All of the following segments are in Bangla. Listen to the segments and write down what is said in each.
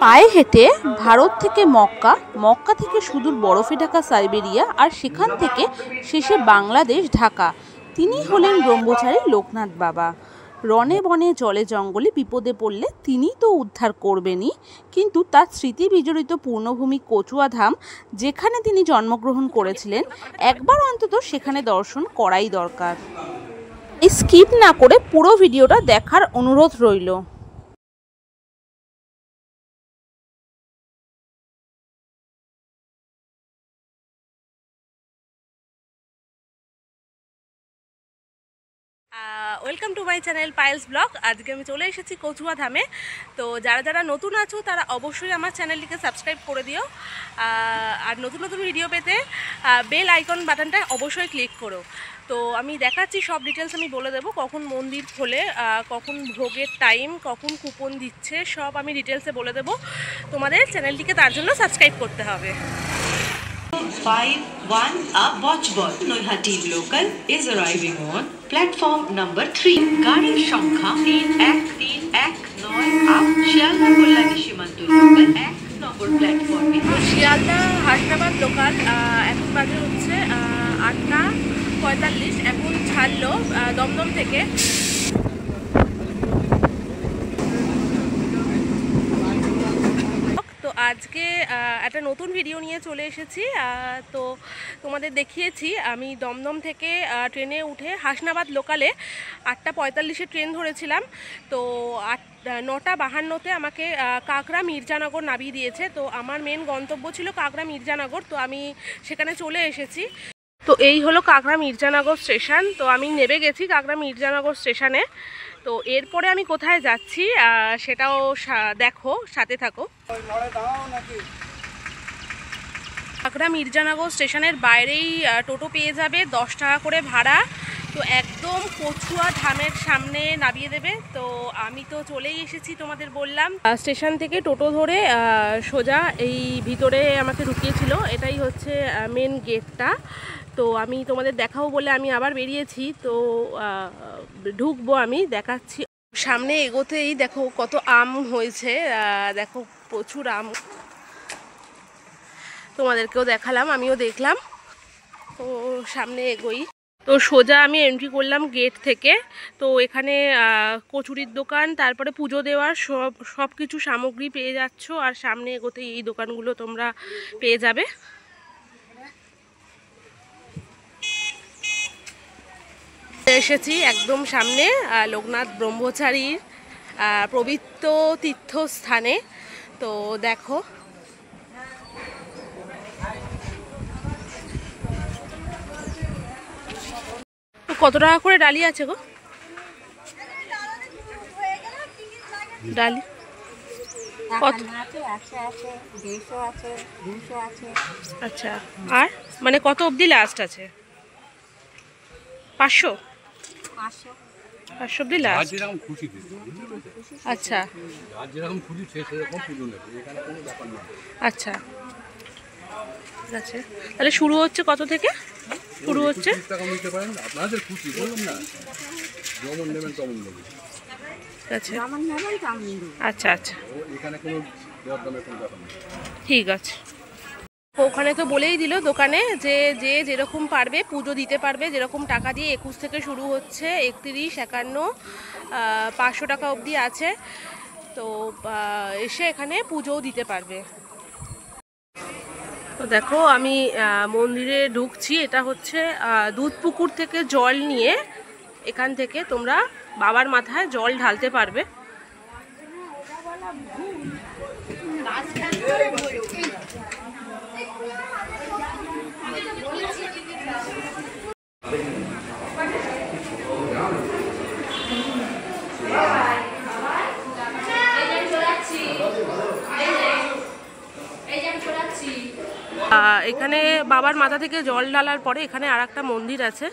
পায়ে হেঁটে ভারত থেকে মক্কা, মক্কা থেকে সুদূর বরফে ঢাকা সাইবেরিয়া, আর সেখান থেকে শেষে বাংলাদেশ ঢাকা। তিনি হলেন ব্রহ্মচারী লোকনাথ বাবা। রণে বনে জলে জঙ্গলে বিপদে পড়লে তিনিই তো উদ্ধার করবেনই, কিন্তু তার স্মৃতি বিজড়িত পূর্ণভূমি কচুয়াধাম, যেখানে তিনি জন্মগ্রহণ করেছিলেন, একবার অন্তত সেখানে দর্শন করাই দরকার। স্কিপ না করে পুরো ভিডিওটা দেখার অনুরোধ রইল। Welcome to my channel Payel's blog. আজকে আমি চলে এসেছি কচুয়াধামে। তো যারা যারা নতুন আছো তারা অবশ্যই আমার চ্যানেলটিকে সাবস্ক্রাইব করে দিও, আর নতুন নতুন ভিডিও পেতে বেল আইকন বাটনটা অবশ্যই ক্লিক করো। তো আমি দেখাচ্ছি, সব ডিটেলস আমি বলে দেবো, কখন মন্দির খোলে, কখন ভোগের টাইম, কখন কুপন দিচ্ছে, সব আমি ডিটেলসে বলে দেবো। তোমাদের চ্যানেলটিকে তার জন্য সাবস্ক্রাইব করতে হবে। 5-1 a watch bus Noihati local is arriving on platform number 3. গাড়ির সংখ্যা 3139 শিয়ালদা কল্যাণী সীমান্ত লোকাল 1 নম্বর প্ল্যাটফর্মে। শিয়ালদা হাসনাবাদ লোকাল এখন বাজে হচ্ছে 8:45। এখন ছাড়লো দমদম থেকে। তো আজকে একটা নতুন ভিডিও নিয়ে চলে এসেছি। তো তোমাদের দেখিয়েছি আমি দমদম থেকে ট্রেনে উঠে হাসনাবাদ লোকালে 8:45-এ ট্রেন ধরেছিলাম। তো 9:52-তে আমাকে কাকড়া মির্জানগর নামিয়ে দিয়েছে। তো আমার মেন গন্তব্য ছিল কাকড়া মির্জানগর, তো আমি সেখানে চলে এসেছি। তো এই হলো কাকড়া মির্জানগর স্টেশন। তো আমি নেমে গেছি কাকড়া মির্জানগর স্টেশনে। তো এরপরে আমি কোথায় যাচ্ছি সেটাও দেখো, সাথে থাকো। কাকড়া মির্জানগর স্টেশনের বাইরেই টোটো পেয়ে যাবে, 10 টাকা করে ভাড়া। তো একদম কচুয়াধামের সামনে নামিয়ে দেবে। তো আমি তো চলেই এসেছি, তোমাদের বললাম। স্টেশন থেকে টোটো ধরে সোজা এই ভিতরে আমাকে ঢুকিয়েছিল। এটাই হচ্ছে মেন গেটটা। তো আমি তোমাদের দেখাবো বলে আমি আবার বেরিয়েছি। তো ঢুকবো, আমি দেখাচ্ছি। সামনে এগোতেই দেখো কত আম হয়েছে, দেখো প্রচুর আম। তোমাদেরকেও দেখালাম, আমিও দেখলাম। তো সামনে এগোই। তো সোজা আমি এন্ট্রি করলাম গেট থেকে। তো এখানে কচুরির দোকান, তারপরে পুজো দেওয়ার সব কিছু সামগ্রী পেয়ে যাচ্ছ। আর সামনে এগোতেই এই দোকানগুলো তোমরা পেয়ে যাবে। এসেছি একদম সামনে লোকনাথ ব্রহ্মচারীর পবিত্র তীর্থস্থানে। তো দেখো কত টাকা করে ডালি আছে গো? ডালি কত? আচ্ছা, আর মানে কত অবধি লাস্ট আছে? 500 অবধি লাস্ট। আচ্ছা আচ্ছা, ঠিক আছে। তাহলে শুরু হচ্ছে কত থেকে? শুরু হচ্ছে আচ্ছা আচ্ছা, ঠিক আছে। ওখানে তো বলেই দিল দোকানে যে যে যেরকম পারবে পুজো দিতে পারবে, যেরকম টাকা দিয়ে। 21 থেকে শুরু হচ্ছে, 31, 51, 500 টাকা অবধি আছে। তো এসে এখানে পুজোও দিতে পারবে। তো দেখো আমি মন্দিরে ঢুকছি। এটা হচ্ছে দুধপুকুর থেকে জল নিয়ে এখান থেকে তোমরা বাবার মাথায় জল ঢালতে পারবে। এখানে বাবার মাথা থেকে জল ঢালার পরে এখানে আর একটা মন্দির আছে।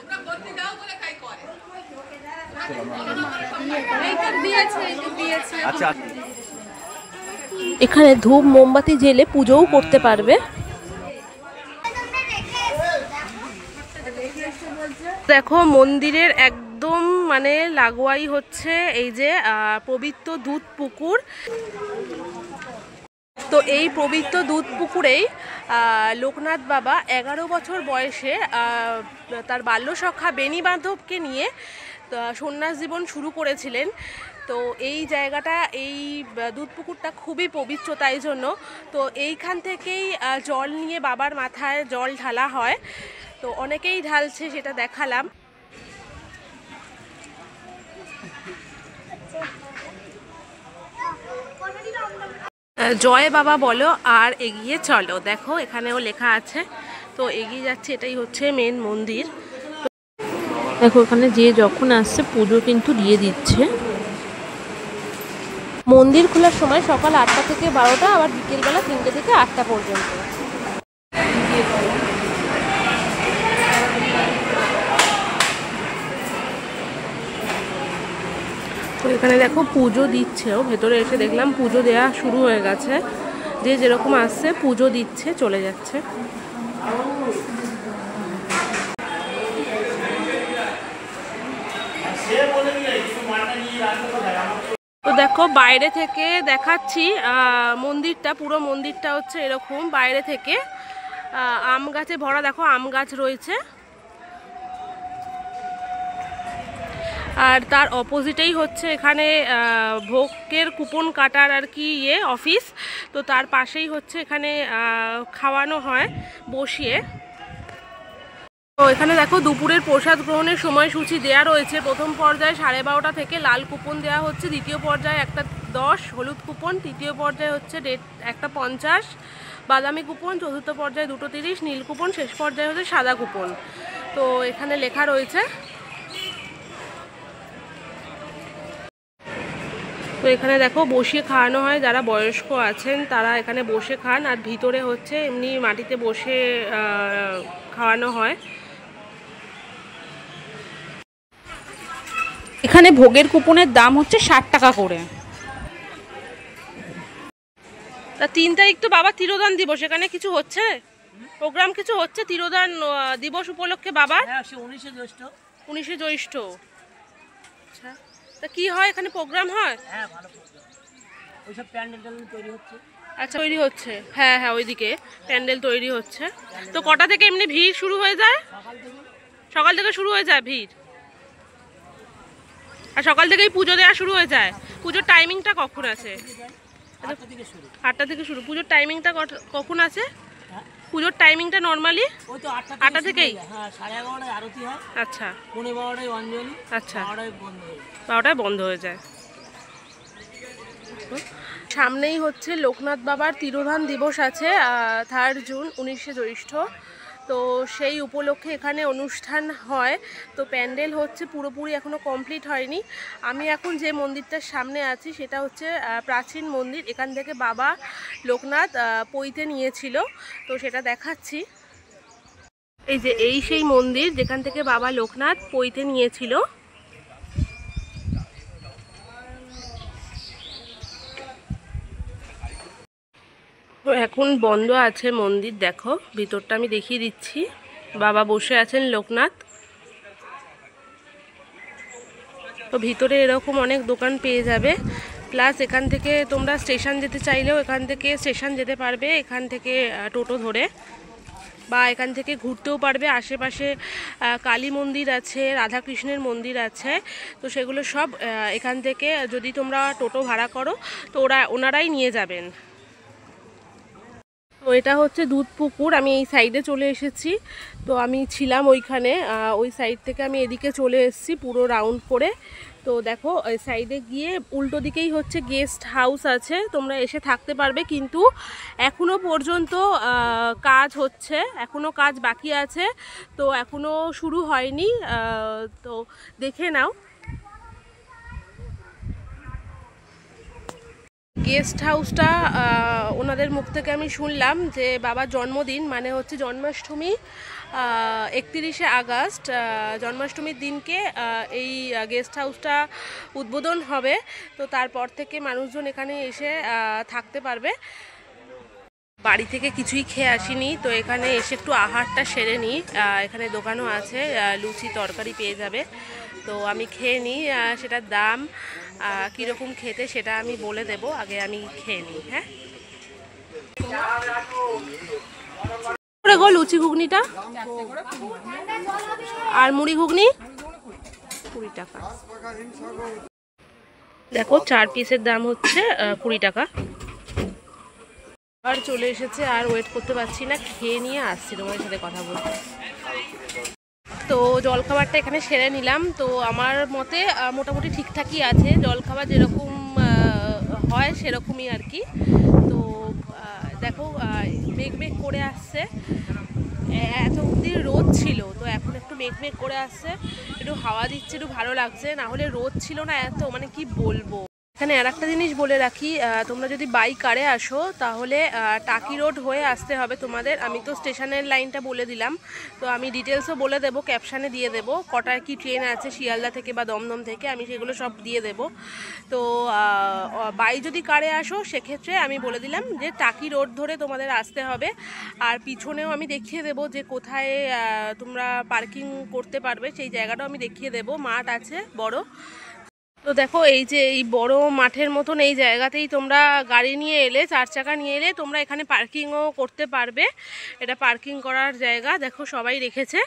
এখানে ধূপ মোমবাতি জ্বেলে পুজোও করতে পারবে। দেখো মন্দিরের একদম মানে লাগোয়াই হচ্ছে এই যে পবিত্র দুধ পুকুর। এই পবিত্র দুধ পুকুরেই লোকনাথ বাবা 11 বছর বয়সে তার বাল্যসখা বেনি বান্ধবকে নিয়ে সন্ন্যাস জীবন শুরু করেছিলেন। তো এই জায়গাটা, এই দুধ পুকুরটা খুবই পবিত্র, তাই জন্য তো এইখান থেকেই জল নিয়ে বাবার মাথায় জল ঢালা হয়। তো অনেকেই ঢালছে, সেটা দেখালাম। জয় বাবা বলো আর এগিয়ে চলো, দেখো এখানেও লেখা আছে। তো এগিয়ে যাচ্ছে, এটাই হচ্ছে মেন মন্দির। দেখো এখানে যে যখন আসছে পুজো কিন্তু দিয়ে দিচ্ছে। মন্দির খোলার সময় সকাল 8টা থেকে 12টা, আবার বিকেলবেলা 3টে থেকে 8টা পর্যন্ত। তো এখানে দেখো পুজো দিচ্ছেও, ভেতরে এসে দেখলাম পুজো দেওয়া শুরু হয়ে গেছে। যে যেরকম আসছে পুজো দিচ্ছে, চলে যাচ্ছে। তো দেখো বাইরে থেকে দেখাচ্ছি মন্দিরটা, পুরো মন্দিরটা হচ্ছে এরকম বাইরে থেকে। আম গাছে ভরা, দেখো আম গাছ রয়েছে। আর তার অপোজিটেই হচ্ছে এখানে ভোগের কুপন কাটার আর কি অফিস। তো তার পাশেই হচ্ছে এখানে খাওয়ানো হয় বসিয়ে। তো এখানে দেখো দুপুরের প্রসাদ গ্রহণের সময়সূচি দেয়া রয়েছে। প্রথম পর্যায়ে 12:30 থেকে লাল কুপন দেওয়া হচ্ছে, দ্বিতীয় পর্যায়ে একটা 10 হলুদ কুপন, তৃতীয় পর্যায়ে হচ্ছে একটা 50 বাদামি কুপন, চতুর্থ পর্যায়ে 2:30 নীল কুপন, শেষ পর্যায়ে হচ্ছে সাদা কুপন। তো এখানে লেখা রয়েছে। তো এখানে দেখো বসিয়ে খাওয়ানো হয়, যারা বয়স্ক আছেন তারা এখানে বসে খান। আর ভিতরে হচ্ছে এমনি মাটিতে বসে খাওয়ানো হয়। এখানে ভোগের কুপনের দাম হচ্ছে 60 টাকা করে। তা 3 তারিখ তো বাবা তিরোধান দিবস, এখানে কিছু হচ্ছে প্রোগ্রাম, কিছু হচ্ছে তিরোধান দিবস উপলক্ষে বাবার? 19শে জ্যৈষ্ঠ। আচ্ছা, তা কি হয় এখানে, প্রোগ্রাম হয়? হ্যাঁ, ভালো প্রোগ্রাম। ওইসব প্যান্ডেল তৈরি হচ্ছে। আচ্ছা, তৈরি হচ্ছে। হ্যাঁ হ্যাঁ, ওইদিকে প্যান্ডেল তৈরি হচ্ছে। তো কটা থেকে এমনি ভিড় শুরু হয়ে যায়? সকাল থেকে শুরু হয়ে যায় ভিড়। আর সকাল থেকেই পুজো দেওয়া শুরু হয়ে যায়। পুজোর টাইমিংটা কখন আছে? 8টা থেকে শুরু। পুজোর টাইমিংটা কখন আছে? পুজোর টাইমিংটা নর্মালি ওই তো 8টা থেকেই? হ্যাঁ, 11:30টায় আরতি হয়। আচ্ছা, 12:15টায় অঞ্জলি। আচ্ছা, 12টায় বন্ধ হয়ে যায়। 12টায় বন্ধ হয়ে যায়। সামনেই হচ্ছে লোকনাথ বাবার তিরোধান দিবস আছে, 3 জুন 19শে জ্যৈষ্ঠ। তো সেই উপলক্ষে এখানে অনুষ্ঠান হয়। তো প্যান্ডেল হচ্ছে, পুরোপুরি এখনও কমপ্লিট হয়নি। আমি এখন যে মন্দিরটার সামনে আছি সেটা হচ্ছে প্রাচীন মন্দির। এখান থেকে বাবা লোকনাথ পৈতে নিয়েছিল, তো সেটা দেখাচ্ছি। এই যে এই সেই মন্দির যেখান থেকে বাবা লোকনাথ পৈতে নিয়েছিল। তো এখন বন্ধ আছে মন্দির, দেখো ভিতরটা আমি দেখিয়ে দিচ্ছি। বাবা বসে আছেন লোকনাথ। তো ভিতরে এরকম অনেক দোকান পেয়ে যাবে। প্লাস এখান থেকে তোমরা স্টেশন যেতে চাইলেও এখান থেকে স্টেশন যেতে পারবে, এখান থেকে টোটো ধরে, বা এখান থেকে ঘুরতেও পারবে। আশেপাশে কালী মন্দির আছে, রাধাকৃষ্ণের মন্দির আছে। তো সেগুলো সব এখান থেকে যদি তোমরা টোটো ভাড়া করো তো ওনারাই নিয়ে যাবেন। তো এটা হচ্ছে দুধ পুকুর। আমি এই সাইডে চলে এসেছি। তো আমি ছিলাম ওইখানে, ওই সাইড থেকে আমি এদিকে চলে এসেছি পুরো রাউন্ড করে। তো দেখো ওই সাইডে গিয়ে উল্টো দিকেই হচ্ছে গেস্ট হাউস আছে, তোমরা এসে থাকতে পারবে। কিন্তু এখনও পর্যন্ত কাজ হচ্ছে, এখনও কাজ বাকি আছে, তো এখনও শুরু হয়নি। তো দেখে নাও। গেস্ট হাউসটা ওনাদের মুখ থেকে আমি শুনলাম যে বাবার জন্মদিন মানে হচ্ছে জন্মাষ্টমী, 31শে আগস্ট জন্মাষ্টমীর দিনকে এই গেস্ট হাউসটা উদ্বোধন হবে। তো তারপর থেকে মানুষজন এখানে এসে থাকতে পারবে। বাড়ি থেকে কিছুই খেয়ে আসিনি, তো এখানে এসে একটু আহারটা সেরে নিই। এখানে দোকানও আছে, লুচি তরকারি পেয়ে যাবে। তো আমি খেয়ে নিই, সেটার দাম কীরকম খেতে সেটা আমি বলে দেব, আগে আমি খেয়ে নিই। হ্যাঁ। করে গো লুচি ঘুগনিটা আর মুড়ি ঘুগনি 20 টাকা। দেখো 4 পিসের দাম হচ্ছে 20 টাকা। আর চলে এসেছে, আর ওয়েট করতে পারছি না, খেয়ে নিয়ে আসছি তোমাদের সাথে কথা বলতে। তো জলখাবারটা এখানে সেরে নিলাম। তো আমার মতে মোটামুটি ঠিকঠাকই আছে, জলখাবার যেরকম হয় সেরকমই আর কি। তো দেখো মেঘ মেঘ করে আসছে, এত অবধি রোদ ছিল, তো এখন একটু মেঘ মেঘ করে আসছে, একটু হাওয়া দিচ্ছে, একটু ভালো লাগছে। না হলে রোদ ছিল না এত, মানে কি বলবো। এখানে আর একটা জিনিস বলে রাখি, তোমরা যদি বাই কারে আসো তাহলে টাকি রোড হয়ে আসতে হবে তোমাদের। আমি তো স্টেশনের লাইনটা বলে দিলাম, তো আমি ডিটেলসও বলে দেবো, ক্যাপশানে দিয়ে দেবো কটার কি ট্রেন আছে শিয়ালদা থেকে বা দমদম থেকে, আমি সেগুলো সব দিয়ে দেবো। তো বাই যদি কারে আসো সেক্ষেত্রে আমি বলে দিলাম যে টাকি রোড ধরে তোমাদের আসতে হবে। আর পিছনেও আমি দেখিয়ে দেবো যে কোথায় তোমরা পার্কিং করতে পারবে, সেই জায়গাটাও আমি দেখিয়ে দেবো। মাঠ আছে বড়। তো দেখো এই যে এই বড় মাঠের মতন এই জায়গাতেই তোমরা গাড়ি নিয়ে এলে, 4 চাকা নিয়ে এলে তোমরা এখানে পার্কিংও করতে পারবে। এটা পার্কিং করার জায়গা, দেখো সবাই রেখেছে।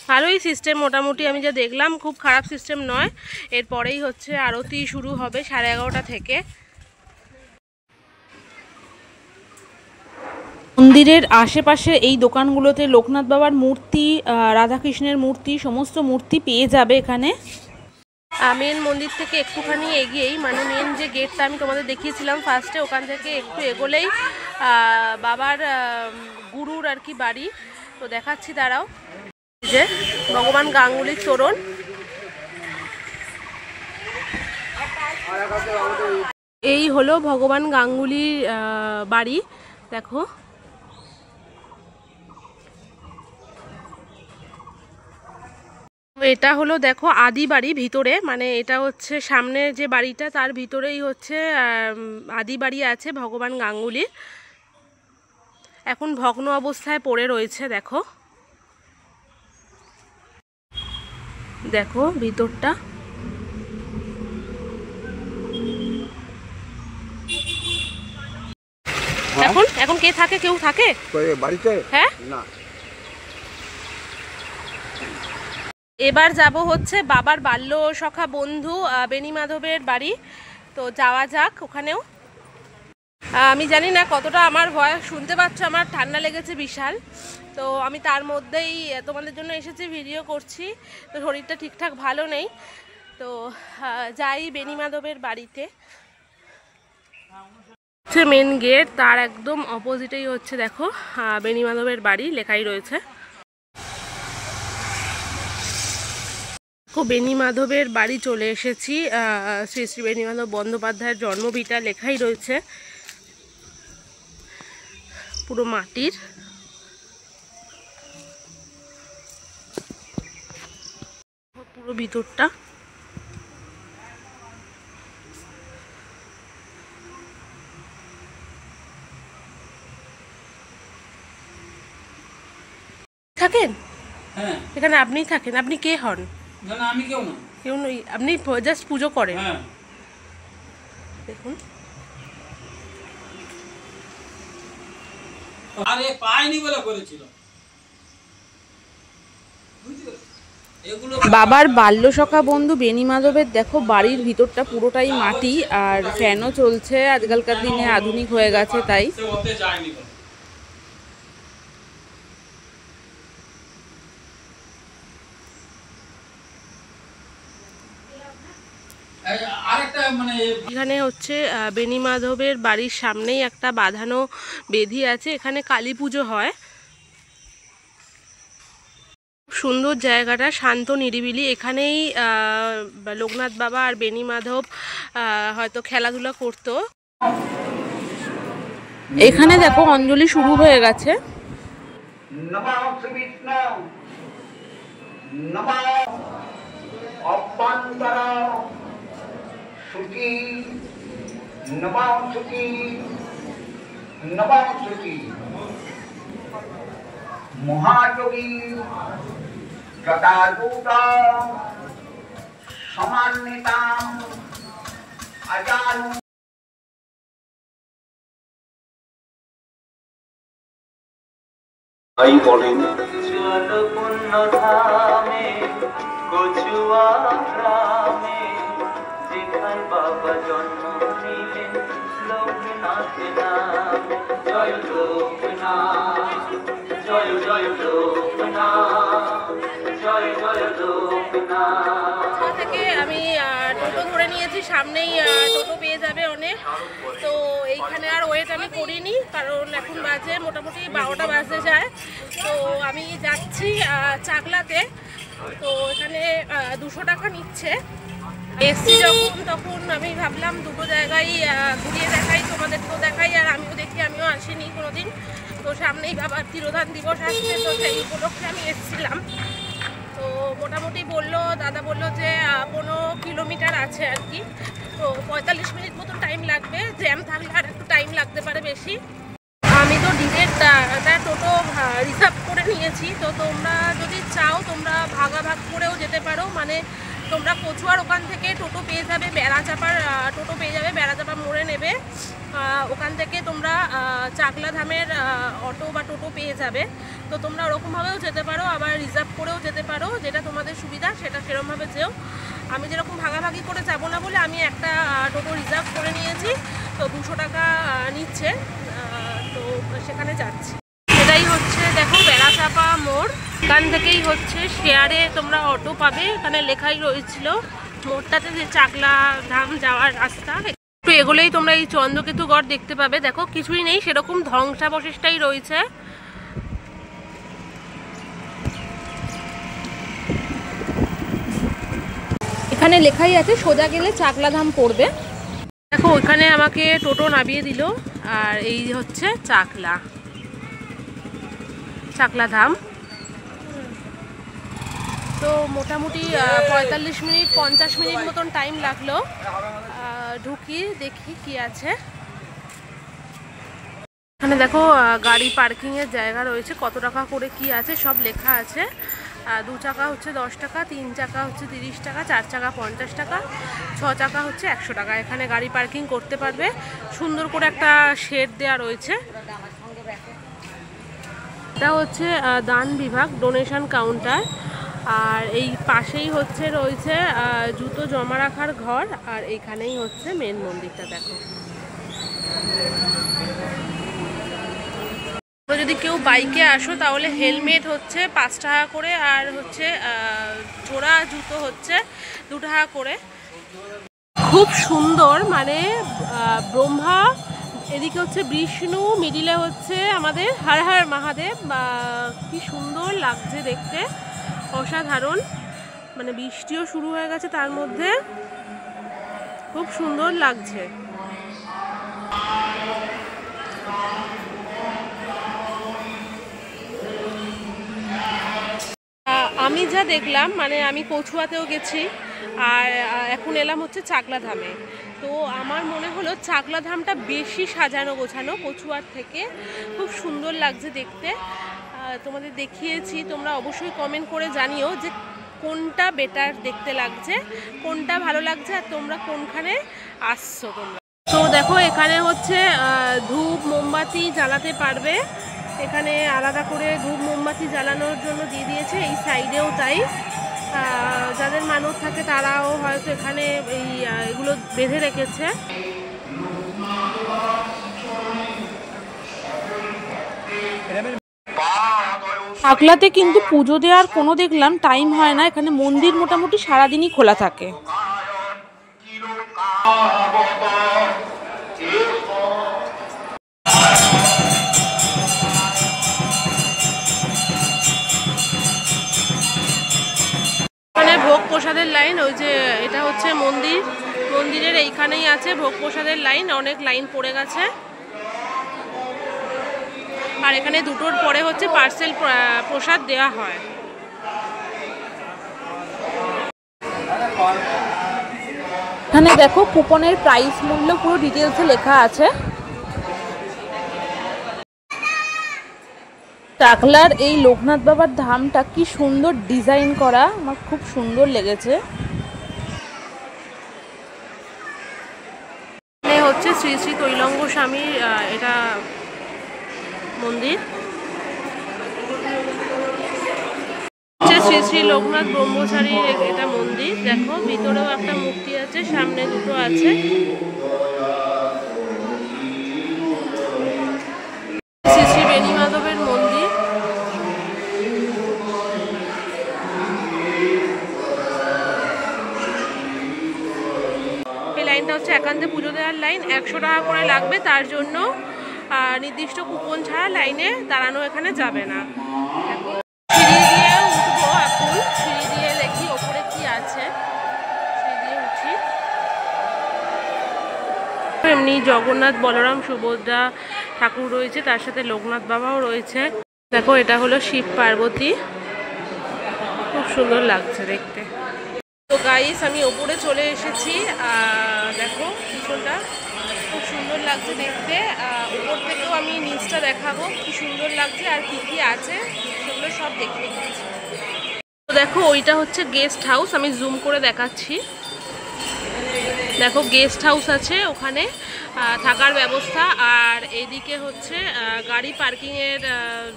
ভালোই সিস্টেম মোটামুটি, আমি যা দেখলাম খুব খারাপ সিস্টেম নয়। এরপরেই হচ্ছে আরতি শুরু হবে 11:30 থেকে। মন্দিরের আশেপাশে এই দোকানগুলোতে লোকনাথ বাবার মূর্তি, রাধাকৃষ্ণের মূর্তি, সমস্ত মূর্তি পেয়ে যাবে এখানে। মেন মন্দির থেকে একটুখানি এগিয়েই, মানে মেন যে গেটটা আমি তোমাদের দেখিয়েছিলাম ফার্স্টে, ওখান থেকে একটু এগোলেই বাবার গুরুর আর কি বাড়ি। তো দেখাচ্ছি দাঁড়াও, যে ভগবান গাঙ্গুলির চরণ। এই হলো ভগবান গাঙ্গুলির বাড়ি, দেখো। এটা হলো দেখো আদি বাড়ি ভিতরে, মানে এটা হচ্ছে সামনের যে বাড়িটা তার ভিতরেই হচ্ছে আদি বাড়ি আছে ভগবান গাঙ্গুলির। এখন ভগ্ন অবস্থায় পড়ে রয়েছে, দেখো দেখো ভিতরটা। এখন এখন কে থাকে? কেউ থাকে বাড়িতে? হ্যাঁ না। এবার যাব হচ্ছে বাবার বাল্য সখা বন্ধু বেনি মাধবের বাড়ি। তো যাওয়া যাক ওখানেও। আমি জানি না কতটা আমার ভয়েস শুনতে পাচ্ছ, আমার ঠান্ডা লেগেছে বিশাল। তো আমি তার মধ্যেই তোমাদের জন্য এসেছি, ভিডিও করছি। তো শরীরটা ঠিকঠাক ভালো নেই, তো যাই বেনি মাধবের বাড়িতে। হচ্ছে মেন গেট, তার একদম অপোজিটেই হচ্ছে দেখো বেনি মাধবের বাড়ি লেখাই রয়েছে। বেনি মাধবের বাড়ি চলে এসেছি। শ্রী শ্রী বেনি মাধব বন্দ্যোপাধ্যায়ের জন্মভিটা লেখাই রয়েছে, পুরো মাটির। পুরো ভিতরটা থাকেন? হ্যাঁ, এখানে আপনিই থাকেন? আপনি কে হন? না না আমি কেউ না। কেউ নই, আপনি জাস্ট পুজো করেন। হ্যাঁ, দেখুন আরে পাইনি বলে করেছিল। বাবার বাল্য সখা বন্ধু বেনি মাধবের দেখো বাড়ির ভিতরটা পুরোটাই মাটি, আর ফ্যানও চলছে। আজকালকার দিনে আধুনিক হয়ে গেছে তাই। সে ওতে যায়নি বলে। আরেকটা মানে এখানে হচ্ছে বেনি মাধবের বাড়ির সামনেই একটা বাঁধানো বেদি আছে, এখানে কালী পুজো হয়। সুন্দর জায়গাটা, শান্ত নিরিবিলি। এখানেই লোকনাথ বাবা আর বেনি মাধব হয়তো খেলাধুলা করতো। এখানে দেখো অঞ্জলি শুরু হয়ে গেছে। নমঃ বিষ্ণু নমঃ অভ্যন্তর শুচি নমঃ শুচি নমঃ শুচি মহাযোগী যথাযুত সমান্বিতাম আজানু তাই বলেন চলো পুণ্য ধামে কচুয়া গ্রামে যেখানে বাবা জন্ম নিলেন লোকনাথ নামে। জয় লোকনাথ, জয় জয় লোকনাথ, জয় জয় লোকনাথ। থেকে আমি টোটো ধরে নিয়েছি, সামনেই টোটো পেয়ে যাবে অনেক। তো এইখানে আর ওয়েট আমি করিনি, কারণ এখন বাজে মোটামুটি 12টা বাজতে যায়। তো আমি যাচ্ছি চাকলাতে। তো এখানে 200 টাকা নিচ্ছে। এসছি যখন তখন আমি ভাবলাম দুটো জায়গায় ঘুরিয়ে দেখাই, তোমাদেরকেও দেখাই, আর আমিও দেখি, আমিও আসিনি কোনোদিন। তো সামনেই বাবার তিরোধান দিবস আসছে, তো সেই উপলক্ষে আমি এসেছিলাম। তো মোটামুটি দাদা বললো যে 15 কিলোমিটার আছে আর কি। তো 45 মিনিট মতন টাইম লাগবে, জ্যাম থাকলে আর একটু টাইম লাগতে পারে বেশি। আমি তো ডিরেক্ট টোটো রিজার্ভ করে নিয়েছি। তো তোমরা যদি চাও তোমরা ভাগাভাগ করেও যেতে পারো, মানে তোমরা কচুয়ার ওখান থেকে টোটো পেয়ে যাবে, বেড়াচাপার টোটো পেয়ে যাবে, বেড়াচাপা মোড়ে নেবে। ওখান থেকে তোমরা চাকলা ধামের অটো বা টোটো পেয়ে যাবে। তো তোমরা ওরকমভাবেও যেতে পারো, আবার রিজার্ভ করেও যেতে পারো, যেটা তোমাদের সুবিধা সেটা সেরকমভাবে যেও। আমি যেরকম ভাগাভাগি করে যাবো না বলে আমি একটা টোটো রিজার্ভ করে নিয়েছি। তো 200 টাকা নিচ্ছে, তো সেখানে যাচ্ছি। এটাই হচ্ছে দেখো বেড়াচাপা মোড়। এখান থেকেই হচ্ছে শেয়ারে তোমরা অটো পাবে, এখানে লেখাই রয়েছিল মোড়টাতে যে চাকলা ধাম যাওয়ার রাস্তা। একটু এগুলোই তোমরা এই চন্দ্রকেতুগড় দেখতে পাবে। দেখো কিছুই নেই, সেরকম ধ্বংসাবশেষটাই রয়েছে। এখানে লেখাই আছে সোজা গেলে চাকলা ধাম পড়বে। দেখো ওইখানে আমাকে টোটো নামিয়ে দিল, আর এই হচ্ছে চাকলা ধাম। তো মোটামুটি 45 মিনিট 50 মিনিট মতন টাইম লাগলো। ঢুকি দেখি কি আছে। এখানে দেখো গাড়ি পার্কিংয়ের জায়গা রয়েছে, কত টাকা করে কি আছে সব লেখা আছে। 2 চাকা হচ্ছে 10 টাকা, 3 চাকা হচ্ছে 30 টাকা, 4 চাকা 50 টাকা, 6 চাকা হচ্ছে 100 টাকা। এখানে গাড়ি পার্কিং করতে পারবে। সুন্দর করে একটা শেড দেওয়া রয়েছে। এটা হচ্ছে দান বিভাগ, ডোনেশন কাউন্টার। আর এই পাশেই রয়েছে জুতো জমা রাখার ঘর, আর এখানেই হচ্ছে মেন মন্দিরটা। দেখো যদি কেউ বাইকে আসো তাহলে হেলমেট হচ্ছে 5 টাকা করে, আর হচ্ছে জোড়া জুতো হচ্ছে 2 টাকা করে। খুব সুন্দর, মানে ব্রহ্মা, এদিকে হচ্ছে বিষ্ণু, মিডিলে হচ্ছে আমাদের হর হর মহাদেব। কি সুন্দর লাগছে দেখতে, অসাধারণ। মানে বৃষ্টিও শুরু হয়ে গেছে, তার মধ্যে খুব সুন্দর লাগছে। আমি যা দেখলাম, মানে আমি কচুয়াতেও গেছি, আর এখন এলাম হচ্ছে চাকলা ধামে। তো আমার মনে হলো চাকলা ধামটা বেশি সাজানো গোছানো কচুয়ার থেকে। খুব সুন্দর লাগছে দেখতে। তোমাদের দেখিয়েছি, তোমরা অবশ্যই কমেন্ট করে জানিও যে কোনটা বেটার দেখতে লাগছে, কোনটা ভালো লাগছে, আর তোমরা কোনখানে আসছো তোমরা। তো দেখো এখানে হচ্ছে ধূপ মোমবাতি জ্বালাতে পারবে। এখানে আলাদা করে ধূপ মোমবাতি জ্বালানোর জন্য দিয়ে দিয়েছে, এই সাইডেও তাই। যাদের মানত থাকে তারাও হয়তো এখানে এগুলো বেঁধে রেখেছে। চাকলাতে কিন্তু পুজো দেওয়ার কোনো দেখলাম টাইম হয় না। এখানে মন্দির মোটামুটি সারাদিনই খোলা থাকে। এখানে ভোগ প্রসাদের লাইন, ওই যে এটা হচ্ছে মন্দির, মন্দিরের এইখানেই আছে ভোগ প্রসাদের লাইন। অনেক লাইন পড়ে গেছে। আর এখানে 2টোর পরে হচ্ছে পার্সেল প্রসাদ দেওয়া হয়। এখানে দেখো কুপনের প্রাইস মূল্য পুরো ডিটেলসে লেখা আছে। চাকলার এই লোকনাথ বাবার ধামটা কি সুন্দর ডিজাইন করা, আমার খুব সুন্দর লেগেছে। এখানে হচ্ছে শ্রী শ্রী তৈলঙ্গ স্বামীর এটা মন্দির। শ্রী শ্রী লোকনাথ ব্রহ্মচারীর এটা মন্দির। দেখো ভিতরেও একটা মূর্তি আছে, সামনে দুটো আছে। শ্রী শ্রী বেণী মাধবের মন্দির। এই লাইনটা হচ্ছে একান্তে পুজো দেওয়ার লাইন। 100 টাকা করে লাগবে, তার জন্য নির্দিষ্ট কুপন ছাড়া লাইনে দাঁড়ানো এখানে যাবে না। সিঁড়ি দিয়ে উঠবো এখন, সিঁড়ি দিয়ে দেখি ওপরে কি আছে, সিঁড়ি দিয়ে উঠি। এমনি জগন্নাথ, বলরাম, সুভদ্রা ঠাকুর রয়েছে, তার সাথে লোকনাথ বাবাও রয়েছে। দেখো এটা হলো শিব পার্বতী, খুব সুন্দর লাগছে দেখতে। তো গাইস আমি ওপরে চলে এসেছি, দেখো পিছনটা খুব সুন্দর লাগছে দেখতে। উপর থেকেও আমি নিচটা দেখাবো কি সুন্দর লাগছে আর কি কি আছে সেগুলো সব দেখিয়ে দিচ্ছি। তো দেখো ওইটা হচ্ছে গেস্ট হাউস, আমি জুম করে দেখাচ্ছি। দেখো গেস্ট হাউস আছে, ওখানে থাকার ব্যবস্থা। আর এইদিকে হচ্ছে গাড়ি পার্কিংয়ের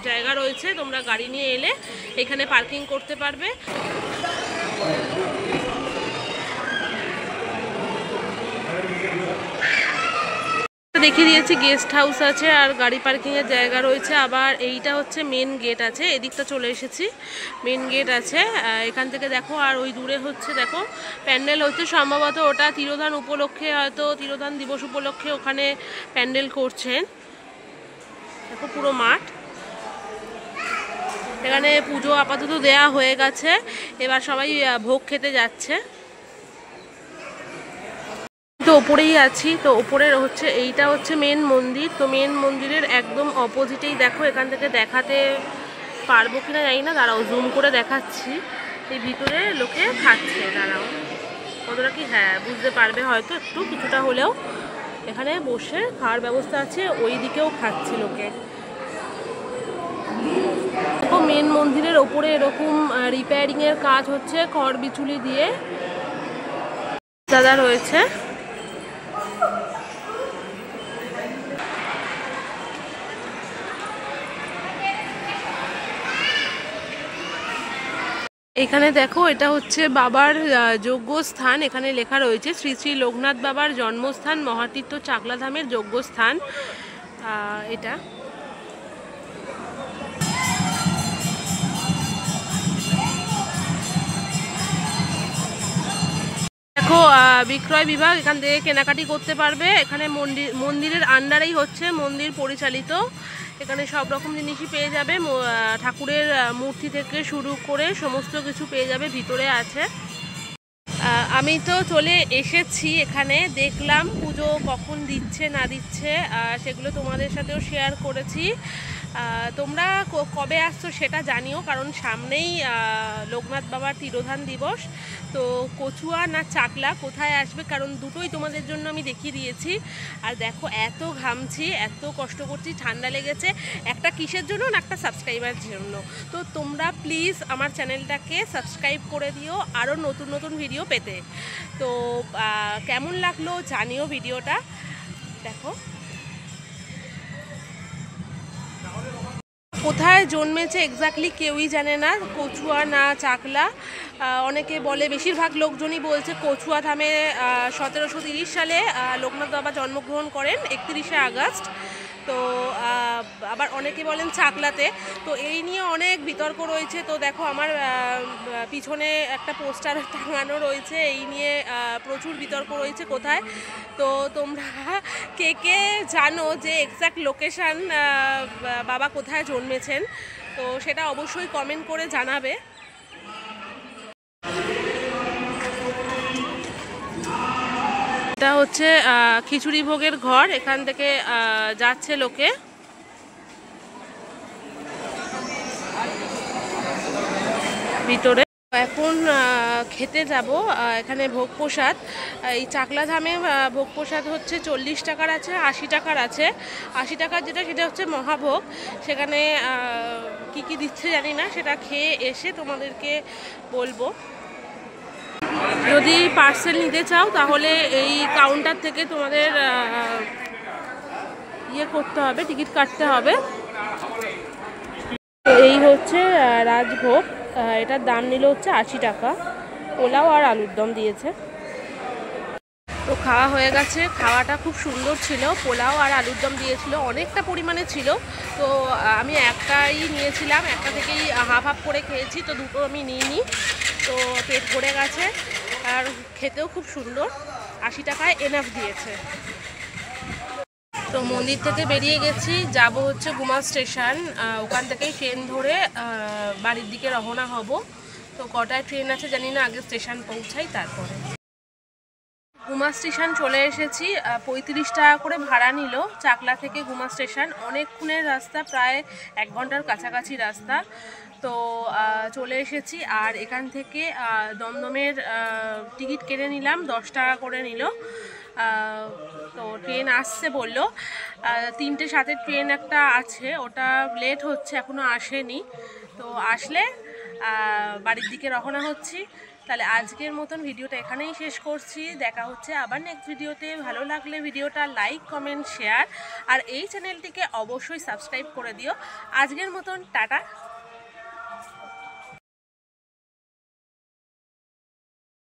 জায়গা রয়েছে, তোমরা গাড়ি নিয়ে এলে এখানে পার্কিং করতে পারবে। দেখিয়ে দিয়েছি গেস্ট হাউস আছে আর গাড়ি পার্কিংয়ের জায়গা রয়েছে। আবার এইটা হচ্ছে মেন গেট আছে, এদিকটা চলে এসেছি, মেন গেট আছে এখান থেকে দেখো। আর ওই দূরে হচ্ছে দেখো প্যান্ডেল হচ্ছে, সম্ভবত ওটা তিরোধান উপলক্ষে, হয়তো তিরোধান দিবস উপলক্ষে ওখানে প্যান্ডেল করছেন। দেখো পুরো মাঠ, এখানে পুজো আপাতত দেয়া হয়ে গেছে, এবার সবাই ভোগ খেতে যাচ্ছে। তো ওপরেই আছি, তো ওপরের হচ্ছে এইটা হচ্ছে মেন মন্দির। তো মেন মন্দিরের একদম অপোজিটেই দেখো, এখান থেকে দেখাতে পারবো কিনা জানি না, দাঁড়াও জুম করে দেখাচ্ছি। এই ভিতরে লোকে খাচ্ছে, দাঁড়াও কতটা কি, হ্যাঁ বুঝতে পারবে হয়তো একটু কিছুটা হলেও। এখানে বসে খাওয়ার ব্যবস্থা আছে, ওই দিকেও খাচ্ছে লোকে। তো মেন মন্দিরের ওপরে এরকম রিপেয়ারিংয়ের কাজ হচ্ছে, খড় বিচুলি দিয়ে দাদা রয়েছে। এখানে দেখো এটা হচ্ছে বাবার যজ্ঞস্থান, এখানে লেখা রয়েছে শ্রী শ্রী লোকনাথ বাবার জন্মস্থান, মহাতীর্থ চাকলাধামের যজ্ঞস্থান। এটা দেখো বিক্রয় বিভাগ, এখান থেকে কেনাকাটি করতে পারবে। এখানে মন্দিরের আন্ডারেই হচ্ছে মন্দির পরিচালিত, এখানে সব রকম জিনিসই পেয়ে যাবে, ঠাকুরের মূর্তি থেকে শুরু করে সমস্ত কিছু পেয়ে যাবে, ভিতরে আছে। আমি তো চলে এসেছি এখানে, দেখলাম পুজো কখন দিচ্ছে না দিচ্ছে, সেগুলো তোমাদের সাথেও শেয়ার করেছি। তোমরা কবে আসছো সেটা জানিও, কারণ সামনেই লোকনাথ বাবার তিরোধান দিবস। তো কচুয়া না চাকলা কোথায় আসবে, কারণ দুটোই তোমাদের জন্য আমি দেখিয়ে দিয়েছি। আর দেখো এত ঘামছি, এত কষ্ট করছি, ঠান্ডা লেগেছে, একটা কিসের জন্য না, একটা সাবস্ক্রাইবার জন্য। তো তোমরা প্লিজ আমার চ্যানেলটাকে সাবস্ক্রাইব করে দিও আরও নতুন নতুন ভিডিও পেতে। তো কেমন লাগলো জানিও ভিডিওটা। দেখো কোথায় জন্মেছে এক্স্যাক্টলি কেউই জানে না, কচুয়া না চাকলা। অনেকে বলে, বেশিরভাগ লোকজনই বলছে কচুয়া ধামে 1730 সালে লোকনাথ বাবা জন্মগ্রহণ করেন, 31শে আগস্ট। তো আবার অনেকে বলেন চাকলাতে। তো এই নিয়ে অনেক বিতর্ক রয়েছে। তো দেখো আমার পিছনে একটা পোস্টার টাঙানো রয়েছে, এই নিয়ে প্রচুর বিতর্ক রয়েছে কোথায়। তো তোমরা কে কে জানো যে এক্স্যাক্ট লোকেশান বাবা কোথায় জন্মেছেন, তো সেটা অবশ্যই কমেন্ট করে জানাবে। এটা হচ্ছে খিচুড়ি ভোগের ঘর, এখান থেকে যাচ্ছে লোকে। ভিতরে এখন খেতে যাব, এখানে ভোগ প্রসাদ। এই চাকলা ধামে ভোগ প্রসাদ হচ্ছে 40 টাকার আছে, 80 টাকার আছে। 80 টাকার যেটা সেটা হচ্ছে মহাভোগ, সেখানে কি কি দিচ্ছে জানি না, সেটা খেয়ে এসে তোমাদেরকে বলবো। যদি পার্সেল নিতে চাও তাহলে এই কাউন্টার থেকে তোমাদের ইয়ে করতে হবে, টিকিট কাটতে হবে। এই হচ্ছে রাজভোগ। এটার দাম নিল হচ্ছে 80 টাকা। পোলাও আর আলুর দম দিয়েছে। তো খাওয়া হয়ে গেছে, খাওয়াটা খুব সুন্দর ছিল। পোলাও আর আলুর দম দিয়েছিল, অনেকটা পরিমাণে ছিল। তো আমি একটাই নিয়েছিলাম, একটা থেকেই হাফ হাফ করে খেয়েছি, তো দুটো আমি নিইনি। তো পেট ভরে গেছে আর খেতেও খুব সুন্দর। 80 টাকায় এনাফ দিয়েছে। তো মন্দির থেকে বেরিয়ে গেছি, যাব হচ্ছে গুমা স্টেশন। ওখান থেকেই ট্রেন ধরে বাড়ির দিকে রওনা হব। তো কটায় ট্রেন আছে জানি না, আগে স্টেশন পৌঁছাই তারপরে। গুমা স্টেশন চলে এসেছি। 35 টাকা করে ভাড়া নিল চাকলা থেকে গুমা স্টেশন। অনেকক্ষণের রাস্তা, প্রায় 1 ঘন্টার কাছাকাছি রাস্তা। তো চলে এসেছি। আর এখান থেকে দমদমের টিকিট কেটে নিলাম, 10 টাকা করে নিল। তো ট্রেন আসছে বললো, 3টে 7-এর ট্রেন একটা আছে, ওটা লেট হচ্ছে, এখনও আসেনি। তো আসলে বাড়ির দিকে রওনা হচ্ছি। তাহলে আজকের মতন ভিডিওটা এখানেই শেষ করছি। দেখা হচ্ছে আবার নেক্সট ভিডিওতে। ভালো লাগলে ভিডিওটা লাইক, কমেন্ট, শেয়ার আর এই চ্যানেলটিকে অবশ্যই সাবস্ক্রাইব করে দিও। আজকের মতন টাটা।